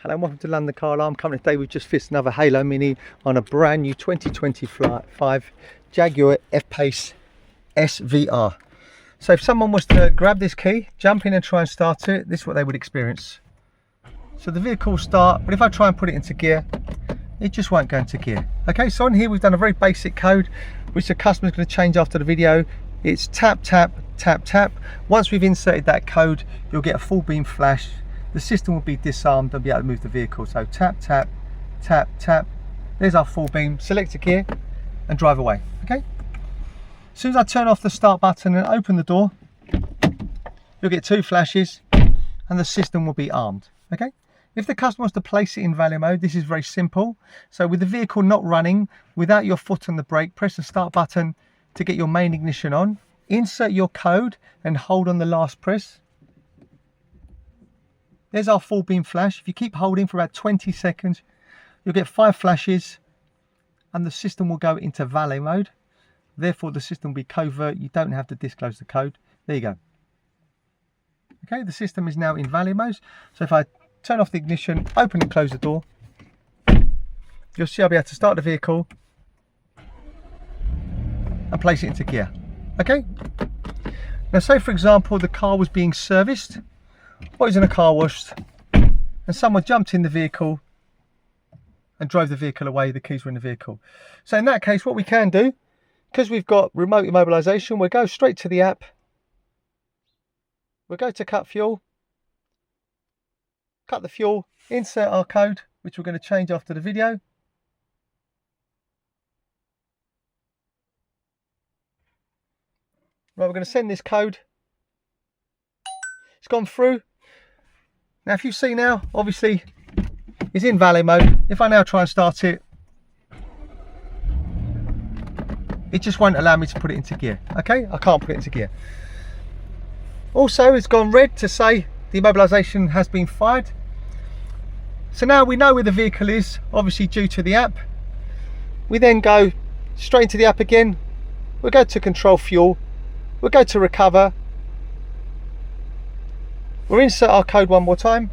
Hello and welcome to London Car Alarm Company. Today we've just fixed another Halo Mini on a brand new 2025 Jaguar F-Pace SVR. So if someone was to grab this key, jump in and try and start it, this is what they would experience. So the vehicle will start, but if I try and put it into gear, it just won't go into gear. Okay, so on here we've done a very basic code, which the customer's going to change after the video. It's tap, tap, tap, tap. Once we've inserted that code, you'll get a full beam flash. The system will be disarmed and be able to move the vehicle. So tap, tap, tap, tap. There's our full beam. Select a gear and drive away. Okay. As soon as I turn off the start button and open the door, you'll get two flashes and the system will be armed. Okay. If the customer wants to place it in value mode, this is very simple. So with the vehicle not running, without your foot on the brake, press the start button to get your main ignition on. Insert your code and hold on the last press. There's our full beam flash. If you keep holding for about 20 seconds, you'll get 5 flashes and the system will go into valet mode. Therefore, the system will be covert. You don't have to disclose the code. There you go. Okay, the system is now in valet mode. So if I turn off the ignition, open and close the door, you'll see I'll be able to start the vehicle and place it into gear. Okay. Now, say for example, the car was being serviced, or was in a car wash, and someone jumped in the vehicle and drove the vehicle away. The keys were in the vehicle. So in that case, what we can do, because we've got remote immobilisation, we'll go straight to the app. We'll go to cut fuel, cut the fuel, insert our code, which we're going to change after the video. Right, we're going to send this code. It's gone through. Now, if you see now, obviously, it's in valet mode. If I now try and start it, it just won't allow me to put it into gear. Okay, I can't put it into gear. Also, it's gone red to say the immobilisation has been fired. So now we know where the vehicle is, obviously due to the app. We then go straight into the app again. We'll go to control fuel. We'll go to recover. We'll insert our code one more time.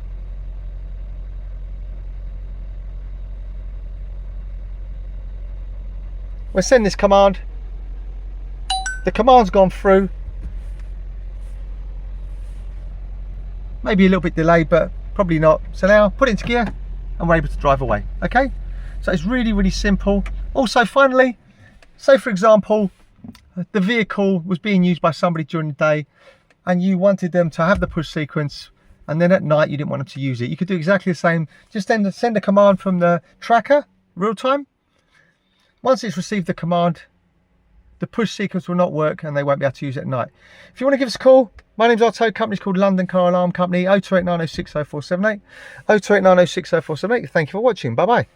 We'll send this command. The command's gone through. Maybe a little bit delayed, but probably not. So now put it into gear and we're able to drive away. Okay, so it's really, really simple. Also, finally, say for example, the vehicle was being used by somebody during the day and you wanted them to have the push sequence, and then at night you didn't want them to use it. You could do exactly the same. Just send a command from the tracker, real time. Once it's received the command, the push sequence will not work and they won't be able to use it at night. If you want to give us a call, my name's Otto, company's called London Car Alarm Company, 0289060478, 0289060478. Thank you for watching. Bye bye.